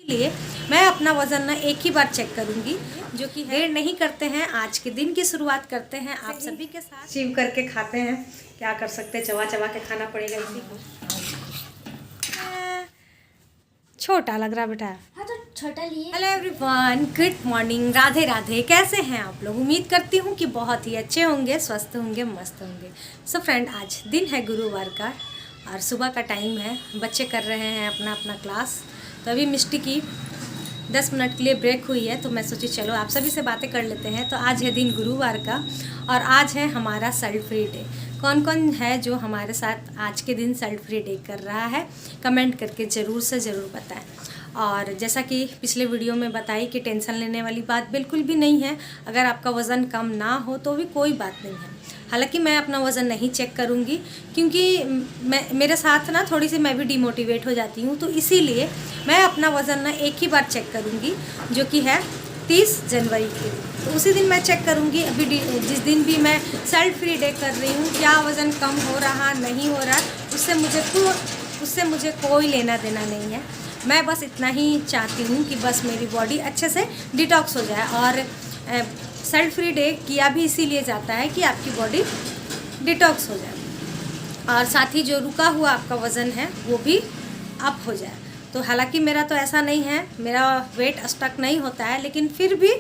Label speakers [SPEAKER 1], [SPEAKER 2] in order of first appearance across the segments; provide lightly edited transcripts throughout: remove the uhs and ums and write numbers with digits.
[SPEAKER 1] लिए मैं अपना वज़न ना एक ही बार चेक करूंगी, जो कि देर नहीं करते हैं। आज के दिन की शुरुआत करते हैं आप सभी के साथ। शिव करके खाते हैं, क्या कर सकते हैं, चबा चबा के खाना पड़ेगा इसी को। छोटा लग रहा बेटा।
[SPEAKER 2] हाँ तो छोटा लिए।
[SPEAKER 1] Hello everyone, good morning, Radhe Radhe. कैसे हैं आप लोग? उम्मीद करती हूँ कि बहुत ही अच्छे होंगे, स्वस्थ होंगे, मस्त होंगे। सो फ्रेंड, आज दिन है गुरुवार का और सुबह का टाइम है। बच्चे कर रहे हैं अपना अपना क्लास। तो अभी मिष्टी की 10 मिनट के लिए ब्रेक हुई है, तो मैं सोची चलो आप सभी से बातें कर लेते हैं। तो आज है दिन गुरुवार का और आज है हमारा सल्ट फ्री डे। कौन कौन है जो हमारे साथ आज के दिन सल्ट फ्री डे कर रहा है, कमेंट करके ज़रूर से ज़रूर बताएं। और जैसा कि पिछले वीडियो में बताई कि टेंशन लेने वाली बात बिल्कुल भी नहीं है। अगर आपका वज़न कम ना हो तो भी कोई बात नहीं है। हालांकि मैं अपना वज़न नहीं चेक करूंगी, क्योंकि मेरे साथ ना थोड़ी सी मैं भी डिमोटिवेट हो जाती हूँ। तो इसीलिए मैं अपना वज़न ना एक ही बार चेक करूंगी, जो कि है 30 जनवरी के दिन। तो उसी दिन मैं चेक करूंगी। अभी जिस दिन भी मैं सल्ट फ्री डे कर रही हूँ, क्या वज़न कम हो रहा नहीं हो रहा, उससे मुझे कोई लेना देना नहीं है। मैं बस इतना ही चाहती हूँ कि बस मेरी बॉडी अच्छे से डिटॉक्स हो जाए। और सल्ट फ्री डे किया भी इसीलिए जाता है कि आपकी बॉडी डिटॉक्स हो जाए और साथ ही जो रुका हुआ आपका वज़न है वो भी अप हो जाए। तो हालांकि मेरा तो ऐसा नहीं है, मेरा वेट स्टक नहीं होता है, लेकिन फिर भी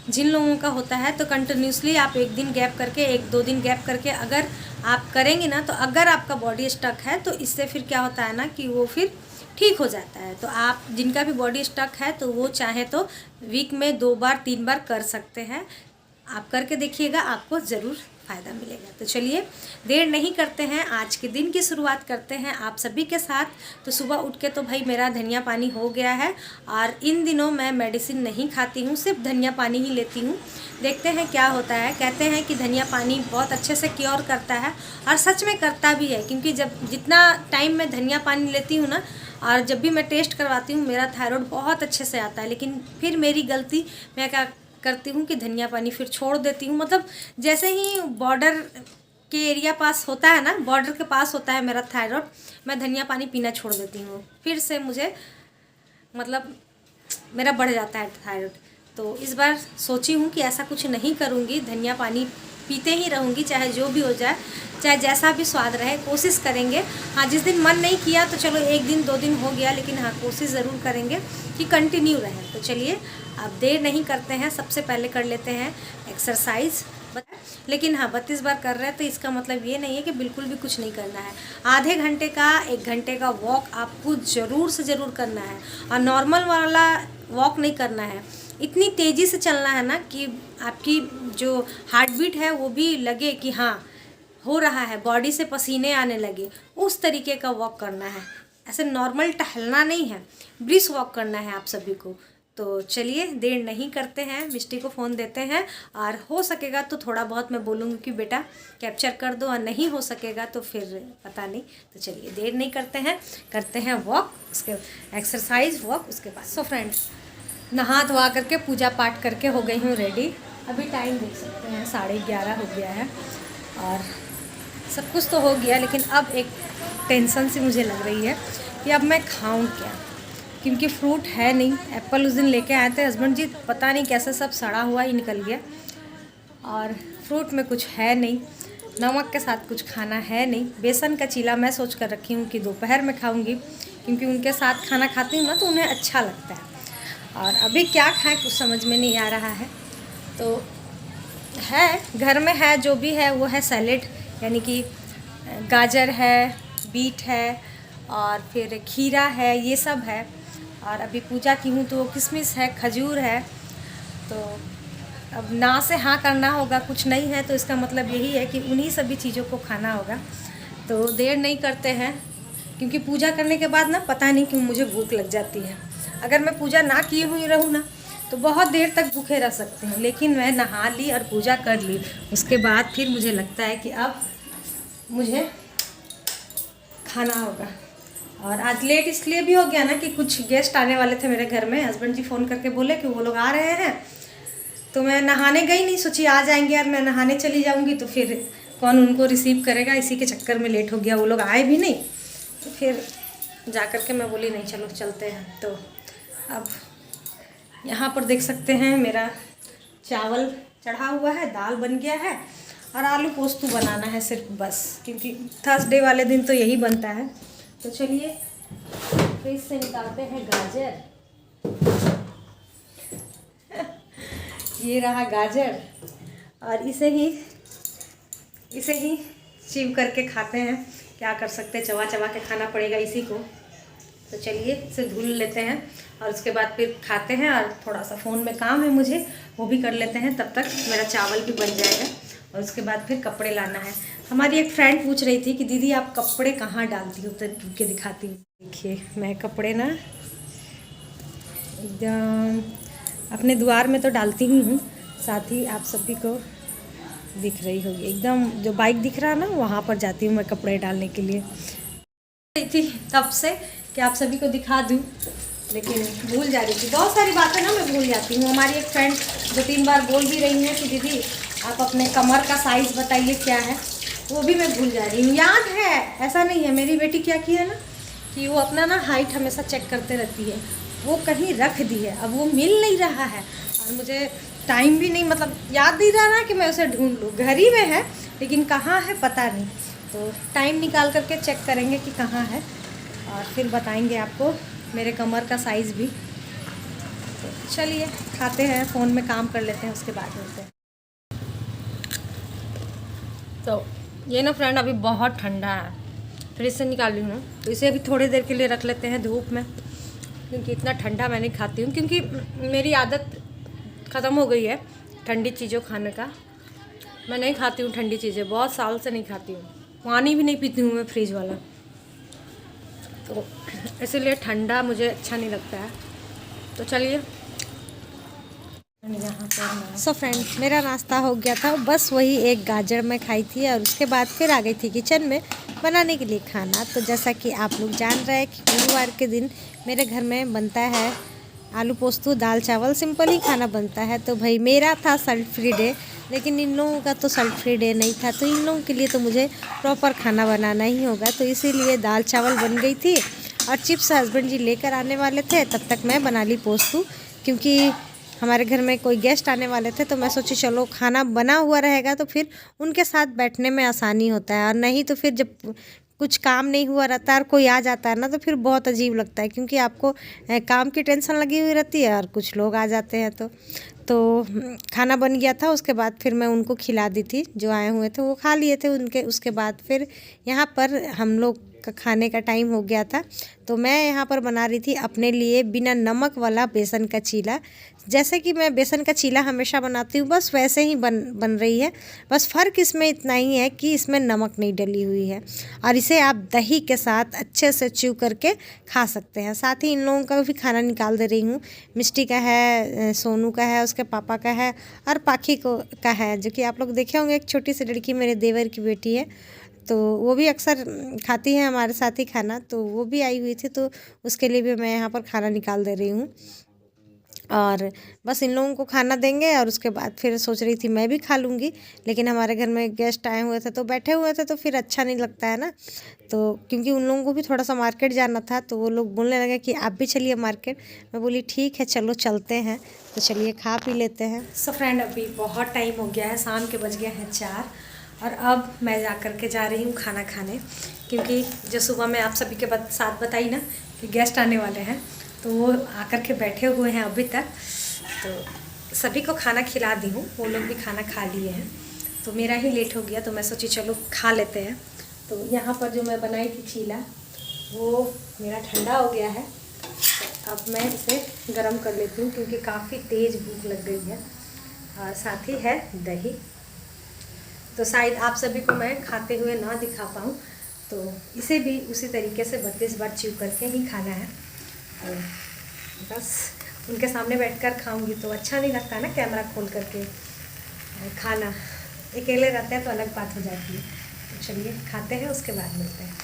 [SPEAKER 1] जिन लोगों का होता है तो कंटिन्यूसली आप एक दिन गैप करके, एक दो दिन गैप करके अगर आप करेंगे ना, तो अगर आपका बॉडी स्टक है तो इससे फिर क्या होता है ना कि वो फिर ठीक हो जाता है। तो आप जिनका भी बॉडी स्टक है तो वो चाहे तो वीक में 2 बार 3 बार कर सकते हैं। आप करके देखिएगा, आपको ज़रूर फ़ायदा मिलेगा। तो चलिए देर नहीं करते हैं, आज के दिन की शुरुआत करते हैं आप सभी के साथ। तो सुबह उठ के तो भाई मेरा धनिया पानी हो गया है और इन दिनों मैं मेडिसिन नहीं खाती हूँ, सिर्फ धनिया पानी ही लेती हूँ। देखते हैं क्या होता है। कहते हैं कि धनिया पानी बहुत अच्छे से क्योर करता है और सच में करता भी है, क्योंकि जब जितना टाइम मैं धनिया पानी लेती हूँ ना, और जब भी मैं टेस्ट करवाती हूँ मेरा थायराइड बहुत अच्छे से आता है। लेकिन फिर मेरी गलती, मैं क्या करती हूँ कि धनिया पानी फिर छोड़ देती हूँ। मतलब जैसे ही बॉर्डर के एरिया पास होता है ना, बॉर्डर के पास होता है मेरा थायराइड, मैं धनिया पानी पीना छोड़ देती हूँ। फिर से मुझे मतलब मेरा बढ़ जाता है थायराइड। तो इस बार सोची हूँ कि ऐसा कुछ नहीं करूँगी, धनिया पानी पीते ही रहूँगी, चाहे जो भी हो जाए, चाहे जैसा भी स्वाद रहे। कोशिश करेंगे। हाँ, जिस दिन मन नहीं किया तो चलो 1 दिन 2 दिन हो गया, लेकिन हाँ कोशिश ज़रूर करेंगे कि कंटिन्यू रहे। तो चलिए अब देर नहीं करते हैं, सबसे पहले कर लेते हैं एक्सरसाइज। लेकिन हाँ 32 बार कर रहे हैं तो इसका मतलब ये नहीं है कि बिल्कुल भी कुछ नहीं करना है। आधे घंटे का 1 घंटे का वॉक आपको ज़रूर से ज़रूर करना है और नॉर्मल वाला वॉक नहीं करना है। इतनी तेज़ी से चलना है ना कि आपकी जो हार्ट बीट है वो भी लगे कि हाँ हो रहा है, बॉडी से पसीने आने लगे, उस तरीके का वॉक करना है। ऐसे नॉर्मल टहलना नहीं है, ब्रिस्क वॉक करना है आप सभी को। तो चलिए देर नहीं करते हैं, मिष्टी को फ़ोन देते हैं और हो सकेगा तो थोड़ा बहुत मैं बोलूँगी कि बेटा कैप्चर कर दो, और नहीं हो सकेगा तो फिर पता नहीं। तो चलिए देर नहीं करते हैं, करते हैं वॉक, उसके एक्सरसाइज वॉक उसके बाद। सो फ्रेंड्स, नहा धोवा करके पूजा पाठ करके हो गई हूँ रेडी। अभी टाइम देख सकते हैं 11:30 हो गया है और सब कुछ तो हो गया, लेकिन अब एक टेंशन सी मुझे लग रही है कि अब मैं खाऊं क्या, क्योंकि फ्रूट है नहीं। एप्पल उस दिन लेके आए थे हस्बैंड जी, पता नहीं कैसे सब सड़ा हुआ ही निकल गया, और फ्रूट में कुछ है नहीं, नमक के साथ कुछ खाना है नहीं। बेसन का चीला मैं सोच कर रखी हूँ कि दोपहर में खाऊंगी, क्योंकि उनके साथ खाना खाती हूँ ना तो उन्हें अच्छा लगता है। और अभी क्या खाएं कुछ समझ में नहीं आ रहा है। तो है घर में है, जो भी है वो है सैलेड, यानी कि गाजर है, बीट है और फिर खीरा है, ये सब है। और अभी पूजा की हूँ तो किशमिश है, खजूर है। तो अब ना से हाँ करना होगा, कुछ नहीं है तो इसका मतलब यही है कि उन्हीं सभी चीज़ों को खाना होगा। तो देर नहीं करते हैं, क्योंकि पूजा करने के बाद ना पता नहीं क्यों मुझे भूख लग जाती है। अगर मैं पूजा ना किए हुई रहूँ ना तो बहुत देर तक भूखे रह सकते हैं, लेकिन मैं नहा ली और पूजा कर ली, उसके बाद फिर मुझे लगता है कि अब मुझे खाना होगा। और आज लेट इसलिए भी हो गया ना कि कुछ गेस्ट आने वाले थे मेरे घर में। हस्बैंड जी फ़ोन करके बोले कि वो लोग आ रहे हैं, तो मैं नहाने गई नहीं, सोची आ जाएंगे यार, मैं नहाने चली जाऊंगी तो फिर कौन उनको रिसीव करेगा, इसी के चक्कर में लेट हो गया। वो लोग आए भी नहीं, तो फिर जा कर के मैं बोली नहीं चलो चलते हैं। तो अब यहाँ पर देख सकते हैं मेरा चावल चढ़ा हुआ है, दाल बन गया है और आलू पोस्तू बनाना है सिर्फ बस, क्योंकि थर्सडे वाले दिन तो यही बनता है। तो चलिए फ्रिज से निकालते हैं गाजर। ये रहा गाजर और इसे ही चीव करके खाते हैं। क्या कर सकते हैं, चबा चबा के खाना पड़ेगा इसी को। तो चलिए इसे धुल लेते हैं और उसके बाद फिर खाते हैं। और थोड़ा सा फ़ोन में काम है मुझे, वो भी कर लेते हैं, तब तक मेरा चावल भी बन जाएगा। और उसके बाद फिर कपड़े लाना है। हमारी एक फ्रेंड पूछ रही थी कि दीदी आप कपड़े कहाँ डालती हो, तो रुक के दिखाती हूँ। देखिए मैं कपड़े ना एकदम अपने द्वार में तो डालती ही हूँ, साथ ही आप सभी को दिख रही होगी, एकदम जो बाइक दिख रहा है ना, वहाँ पर जाती हूँ मैं कपड़े डालने के लिए। थी तब से कि आप सभी को दिखा दूँ, लेकिन भूल जा रही थी। बहुत सारी बातें ना मैं भूल जाती हूँ। हमारी एक फ्रेंड 2-3 बार बोल भी रही है कि दीदी आप अपने कमर का साइज़ बताइए क्या है, वो भी मैं भूल जा रही हूँ। याद है, ऐसा नहीं है। मेरी बेटी क्या की है ना कि वो अपना ना हाइट हमेशा चेक करते रहती है, वो कहीं रख दी है, अब वो मिल नहीं रहा है और मुझे टाइम भी नहीं, मतलब याद नहीं रहा कि मैं उसे ढूंढ लूँ। घर ही में है लेकिन कहाँ है पता नहीं। तो टाइम निकाल करके चेक करेंगे कि कहाँ है और फिर बताएंगे आपको मेरे कमर का साइज़ भी। तो चलिए खाते हैं, फ़ोन में काम कर लेते हैं, उसके बाद मिलते हैं। तो ये ना फ्रेंड अभी बहुत ठंडा है, फ्रिज से निकाली हूँ, तो इसे अभी थोड़ी देर के लिए रख लेते हैं धूप में, क्योंकि इतना ठंडा मैं नहीं खाती हूँ, क्योंकि मेरी आदत ख़त्म हो गई है ठंडी चीज़ों खाने का। मैं नहीं खाती हूँ ठंडी चीज़ें, बहुत साल से नहीं खाती हूँ। पानी भी नहीं पीती हूँ मैं फ्रिज वाला, तो इसीलिए ठंडा मुझे अच्छा नहीं लगता है। तो चलिए सो फ्रेंड, मेरा नाश्ता हो गया था, बस वही एक गाजर मैं खाई थी और उसके बाद फिर आ गई थी किचन में बनाने के लिए खाना। तो जैसा कि आप लोग जान रहे हैं कि गुरुवार के दिन मेरे घर में बनता है आलू पोस्तू, दाल चावल, सिंपल ही खाना बनता है। तो भाई मेरा था सल्ट फ्री डे, लेकिन इन लोगों का तो सल्ट फ्री डे नहीं था, तो इन लोगों के लिए तो मुझे प्रॉपर खाना बनाना ही होगा। तो इसीलिए दाल चावल बन गई थी और चिप्स हस्बैंड जी लेकर आने वाले थे, तब तक मैं बना ली पोस्तू, क्योंकि हमारे घर में कोई गेस्ट आने वाले थे। तो मैं सोची चलो खाना बना हुआ रहेगा तो फिर उनके साथ बैठने में आसानी होता है, और नहीं तो फिर जब कुछ काम नहीं हुआ रहता और कोई आ जाता है ना, तो फिर बहुत अजीब लगता है, क्योंकि आपको काम की टेंशन लगी हुई रहती है और कुछ लोग आ जाते हैं। तो खाना बन गया था, उसके बाद फिर मैं उनको खिला दी थी, जो आए हुए थे वो खा लिए थे उनके। उसके बाद फिर यहाँ पर हम लोग का खाने का टाइम हो गया था, तो मैं यहाँ पर बना रही थी अपने लिए बिना नमक वाला बेसन का चीला। जैसे कि मैं बेसन का चीला हमेशा बनाती हूँ, बस वैसे ही बन रही है। बस फ़र्क इसमें इतना ही है कि इसमें नमक नहीं डली हुई है, और इसे आप दही के साथ अच्छे से च्यू करके खा सकते हैं। साथ ही इन लोगों का भी खाना निकाल दे रही हूँ। मिष्टी का है, सोनू का है, उसके पापा का है, और पाखी का है, जो कि आप लोग देखे होंगे। एक छोटी सी लड़की मेरे देवर की बेटी है, तो वो भी अक्सर खाती है हमारे साथ ही खाना, तो वो भी आई हुई थी, तो उसके लिए भी मैं यहाँ पर खाना निकाल दे रही हूँ। और बस इन लोगों को खाना देंगे और उसके बाद फिर सोच रही थी मैं भी खा लूँगी, लेकिन हमारे घर में गेस्ट आए हुए थे तो बैठे हुए थे, तो फिर अच्छा नहीं लगता है ना। तो क्योंकि उन लोगों को भी थोड़ा सा मार्केट जाना था, तो वो लोग बोलने लगे कि आप भी चलिए मार्केट। मैं बोली ठीक है चलो चलते हैं, तो चलिए खा पी लेते हैं। सो फ्रेंड, अभी बहुत टाइम हो गया है, शाम के बज गए हैं 4, और अब मैं जा रही हूँ खाना खाने, क्योंकि जो सुबह मैं आप सभी के साथ बताई ना कि गेस्ट आने वाले हैं, तो वो आकर के बैठे हुए हैं अभी तक। तो सभी को खाना खिला दी हूँ, वो लोग भी खाना खा लिए हैं, तो मेरा ही लेट हो गया, तो मैं सोची चलो खा लेते हैं। तो यहाँ पर जो मैं बनाई थी चीला, वो मेरा ठंडा हो गया है, तो अब मैं इसे गरम कर लेती हूँ, क्योंकि काफ़ी तेज़ भूख लग गई है। और साथ ही है दही, तो शायद आप सभी को मैं खाते हुए ना दिखा पाऊँ, तो इसे भी उसी तरीके से 32 बार च्यू करके ही खाना है। तो बस उनके सामने बैठकर खाऊंगी तो अच्छा नहीं लगता ना, कैमरा खोल करके खाना। अकेले रहते हैं तो अलग बात हो जाती है। तो चलिए खाते हैं, उसके बाद मिलते हैं।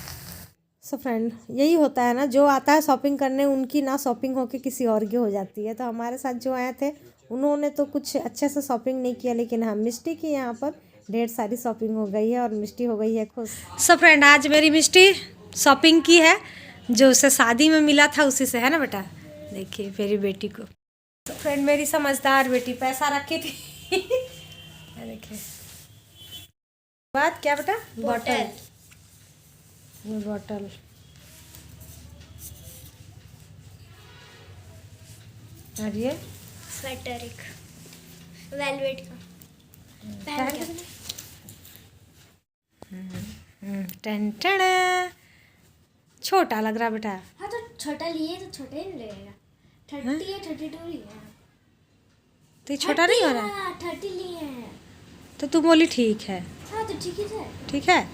[SPEAKER 1] सो फ्रेंड, यही होता है ना, जो आता है शॉपिंग करने, उनकी ना शॉपिंग होके किसी और की हो जाती है। तो हमारे साथ जो आए थे उन्होंने तो कुछ अच्छे से शॉपिंग नहीं किया, लेकिन हाँ मिष्टी की यहाँ पर ढेर सारी शॉपिंग हो गई है और मिष्टी हो गई है खुश। सो फ्रेंड, आज मेरी मिष्टी शॉपिंग की है, जो उसे शादी में मिला था उसी से, है ना बेटा। देखिए मेरी बेटी को। तो फ्रेंड मेरी समझदार बेटी पैसा रखी थी। देखिए बात क्या बेटा, बॉटल, बॉटल और ये
[SPEAKER 2] स्वेटर एक वेलवेट का पहन के।
[SPEAKER 1] टन टन। छोटा लग रहा बेटा।
[SPEAKER 2] हाँ तो छोटा लिए तो छोटा ही लगेगा। 30 या 32 लिए हैं।
[SPEAKER 1] तो ये छोटा नहीं हो रहा है?
[SPEAKER 2] 30 लिए हैं।
[SPEAKER 1] तो तू बोली ठीक है।
[SPEAKER 2] हाँ तो ठीक है।
[SPEAKER 1] ठीक है,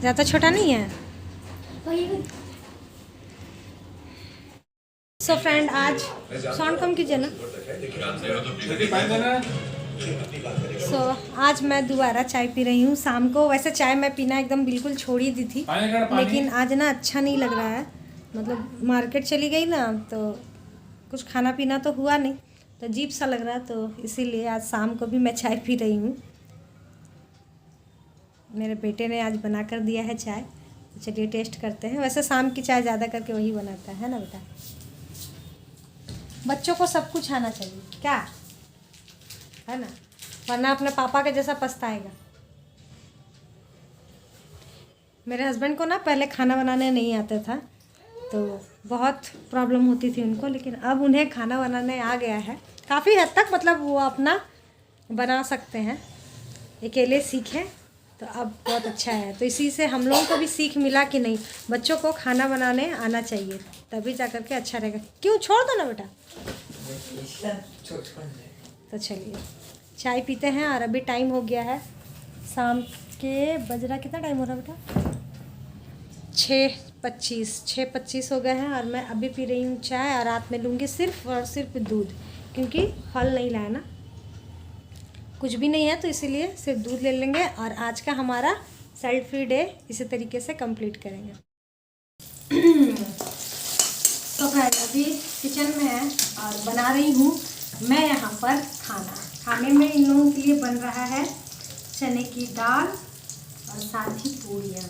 [SPEAKER 1] ज़्यादा छोटा नहीं है।
[SPEAKER 2] वही
[SPEAKER 1] सो फ्रेंड आज साउंड कम कीजिए ना। सो आज मैं दोबारा चाय पी रही हूँ शाम को। वैसे चाय मैं पीना एकदम बिल्कुल छोड़ ही दी थी, लेकिन आज ना अच्छा नहीं लग रहा है। मतलब मार्केट चली गई ना तो कुछ खाना पीना तो हुआ नहीं, तो अजीब सा लग रहा है, तो इसीलिए आज शाम को भी मैं चाय पी रही हूँ। मेरे बेटे ने आज बना कर दिया है चाय, तो चलिए टेस्ट करते हैं। वैसे शाम की चाय ज़्यादा करके वही बनाता है ना बेटा। बच्चों को सब कुछ आना चाहिए क्या, है ना, वरना अपने पापा के जैसा पछताएगा। मेरे हस्बैंड को ना पहले खाना बनाने नहीं आता था, तो बहुत प्रॉब्लम होती थी उनको, लेकिन अब उन्हें खाना बनाने आ गया है काफ़ी हद तक। मतलब वो अपना बना सकते हैं, अकेले सीखे, तो अब बहुत अच्छा है। तो इसी से हम लोगों को भी सीख मिला कि नहीं, बच्चों को खाना बनाने आना चाहिए, तभी जा कर के अच्छा रहेगा। क्यों, छोड़ दो ना बेटा। तो चलिए चाय पीते हैं। और अभी टाइम हो गया है शाम के, बज रहा कितना टाइम हो रहा है बेटा, 6:25 हो गए हैं। और मैं अभी पी रही हूँ चाय, और रात में लूँगी सिर्फ और सिर्फ दूध, क्योंकि फल नहीं लाया ना, कुछ भी नहीं है, तो इसीलिए सिर्फ दूध ले लेंगे। और आज का हमारा सेल्फ फ्री डे इसी तरीके से कंप्लीट करेंगे। तो फ्रेंड अभी किचन में है और बना रही हूँ मैं यहाँ पर खाना। खाने में इन लोगों के लिए बन रहा है चने की दाल और साथ ही पूड़ियाँ।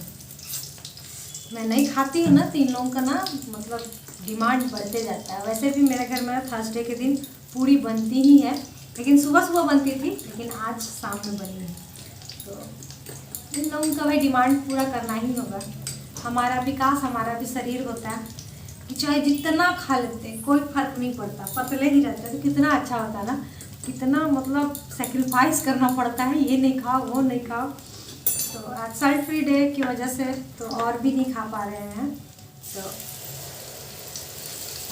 [SPEAKER 1] मैं नहीं खाती हूँ ना, तो इन लोगों का ना मतलब डिमांड बढ़ते जाता है। वैसे भी मेरे घर में थर्सडे के दिन पूड़ी बनती ही है, लेकिन सुबह सुबह बनती थी, लेकिन आज शाम में बनी है। तो इन लोगों का भाई डिमांड पूरा करना ही होगा। हमारा विकास, हमारा भी शरीर होता है कि चाहे जितना खा लेते हैं कोई फर्क नहीं पड़ता, पतले ही रहते हैं, तो कितना अच्छा होता है ना। कितना मतलब सेक्रीफाइस करना पड़ता है, ये नहीं खाओ वो नहीं खाओ। तो आज सेल्फ फ्री डे की वजह से तो और भी नहीं खा पा रहे हैं। तो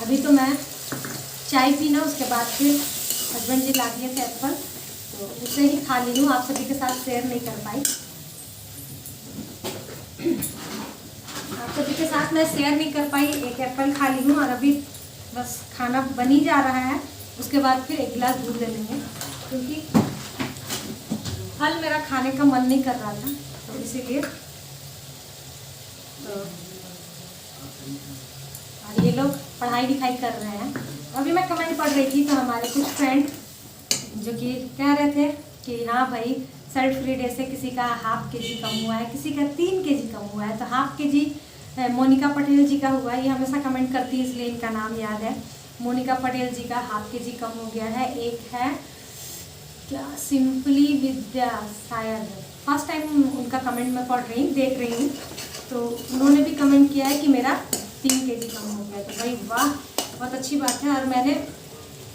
[SPEAKER 1] अभी तो मैं चाय पीना, उसके बाद फिर हस्बैंड जी ला दिए थे एप्पल, तो उसे ही खा ली हूँ। आप सभी के साथ शेयर नहीं कर पाई, आप सभी के साथ मैं शेयर नहीं कर पाई। एक एप्पल खा ली हूँ और अभी बस खाना बन ही जा रहा है। उसके बाद फिर एक गिलास दूध ले लेंगे, क्योंकि फल मेरा खाने का मन नहीं कर रहा था, तो इसीलिए। तो और ये लोग पढ़ाई लिखाई कर रहे हैं। अभी मैं कमेंट पढ़ रही थी, तो हमारे कुछ फ्रेंड जो कि कह रहे थे कि हाँ भाई सेल्फ फ्री डे से किसी का ½ kg कम हुआ है, किसी का 3 kg कम हुआ है। तो ½ kg मोनिका पटेल जी का हुआ है। ये हमेशा कमेंट करती है, इसलिए इनका नाम याद है। मोनिका पटेल जी का ½ kg कम हो गया है। एक है क्या, सिंपली विद्या, शायद फर्स्ट टाइम उनका कमेंट मैं पढ़ रही हूँ, देख रही हूँ, तो उन्होंने भी कमेंट किया है कि मेरा 3 kg कम हो गया। तो भाई वाह, बहुत अच्छी बात है। और मैंने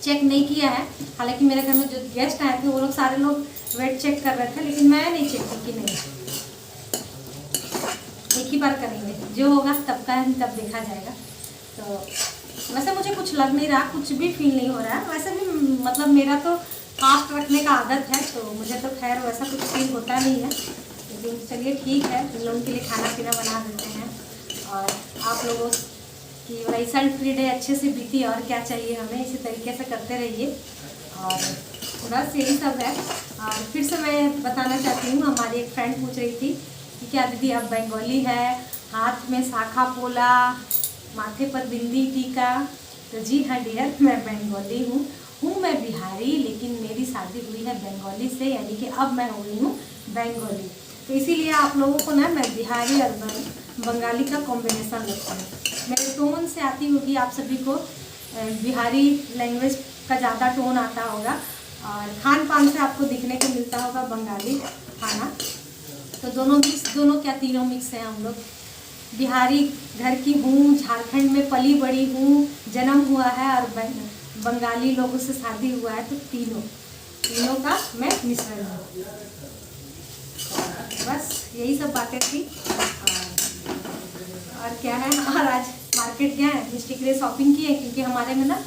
[SPEAKER 1] चेक नहीं किया है, हालांकि मेरे घर में जो गेस्ट आए थे वो लोग सारे लोग वेट चेक कर रहे थे, लेकिन मैं नहीं चेक की कि नहीं। एक ही बार करेंगे, जो होगा तब का तब देखा जाएगा। तो वैसे मुझे कुछ लग नहीं रहा, कुछ भी फील नहीं हो रहा है। वैसे भी मतलब मेरा तो फास्ट रखने का आदत है, तो मुझे तो खैर वैसा कुछ फील होता नहीं है। लेकिन चलिए ठीक है, इन लोगों के लिए खाना पीना बना देते हैं, और आप लोगों की वही सेल्फ फ्री डे अच्छे से बीती। और क्या चाहिए हमें, इसी तरीके से करते रहिए। और बस यही सब है। और फिर से मैं बताना चाहती हूँ, हमारी एक फ्रेंड पूछ रही थी कि क्या दीदी आप बंगाली है, हाथ में शाखा पोला, माथे पर बिंदी टीका। तो जी हाँ डियर, मैं बंगाली हूँ मैं बिहारी, लेकिन मेरी शादी हुई है बंगाली से, यानी कि अब मैं हो गई हूँ बंगाली। तो इसीलिए आप लोगों को ना मैं बिहारी और बंगाली का कॉम्बिनेशन लगता है। मेरे टोन से आती होगी आप सभी को बिहारी लैंग्वेज का ज़्यादा टोन आता होगा और खान पान से आपको दिखने को मिलता होगा बंगाली खाना। तो दोनों क्या तीनों मिक्स हैं हम लोग। बिहारी घर की हूँ, झारखंड में पली बड़ी हूँ, जन्म हुआ है और बंगाली लोगों से शादी हुआ है, तो तीनों का मैं मिश्रण हूँ। बस यही सब बातें थी और क्या है। और आज मार्केट गए हैं, मिस्टी के लिए शॉपिंग की है क्योंकि हमारे में ना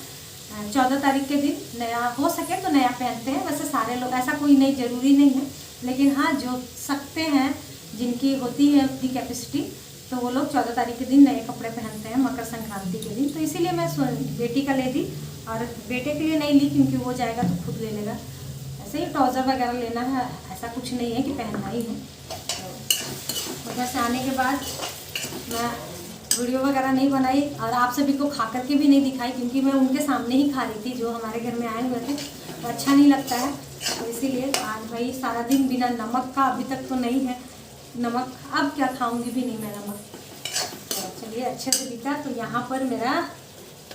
[SPEAKER 1] 14 तारीख के दिन नया हो सके तो नया पहनते हैं। वैसे सारे लोग, ऐसा कोई नहीं ज़रूरी नहीं है, लेकिन हाँ जो सकते हैं, जिनकी होती है उतनी कैपेसिटी, तो वो लोग 14 तारीख के दिन नए कपड़े पहनते हैं मकर संक्रांति के दिन। तो इसीलिए मैं बेटी का ले दी और बेटे के लिए नहीं ली क्योंकि वो जाएगा तो खुद ले लेगा। ऐसे ही ट्राउज़र वगैरह लेना है, ऐसा कुछ नहीं है कि पहनना ही है। तो उधर से आने के बाद मैं वीडियो वगैरह नहीं बनाई और आप सभी को खा करके भी नहीं दिखाई क्योंकि मैं उनके सामने ही खा रही थी, जो हमारे घर में आए हुए थे, तो अच्छा नहीं लगता है। तो इसीलिए आज भाई सारा दिन बिना नमक का, अभी तक तो नहीं है नमक, अब क्या खाऊंगी भी नहीं मैं नमक। तो चलिए अच्छे से बीता। तो यहाँ पर मेरा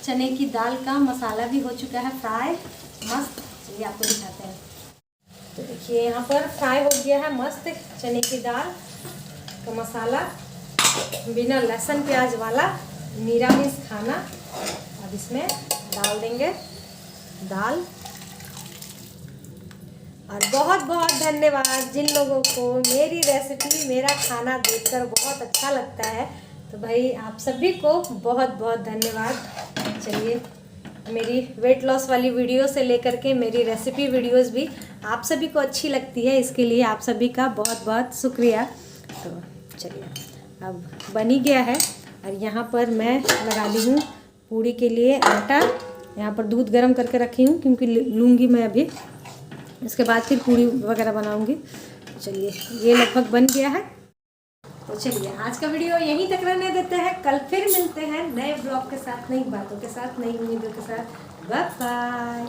[SPEAKER 1] चने की दाल का मसाला भी हो चुका है फ्राई मस्त। चलिए आपको दिखाते हैं। तो देखिए यहाँ पर फ्राई हो गया है मस्त चने की दाल का मसाला, बिना लहसुन प्याज वाला निरामिष खाना। अब इसमें डाल देंगे दाल। और बहुत बहुत धन्यवाद जिन लोगों को मेरी रेसिपी, मेरा खाना देखकर बहुत अच्छा लगता है, तो भाई आप सभी को बहुत बहुत धन्यवाद। चलिए मेरी वेट लॉस वाली वीडियो से लेकर के मेरी रेसिपी वीडियोस भी आप सभी को अच्छी लगती है, इसके लिए आप सभी का बहुत बहुत शुक्रिया। तो चलिए अब बन ही गया है और यहाँ पर मैं लगा ली हूँ पूड़ी के लिए आटा। यहाँ पर दूध गर्म करके रखी हूँ क्योंकि लूँगी मैं अभी, इसके बाद फिर पूड़ी वगैरह बनाऊँगी। चलिए ये लगभग बन गया है। तो चलिए आज का वीडियो यहीं तक रहने देते हैं, कल फिर मिलते हैं नए ब्लॉग के साथ, नई बातों के साथ, नई उम्मीदों के साथ। Bye bye.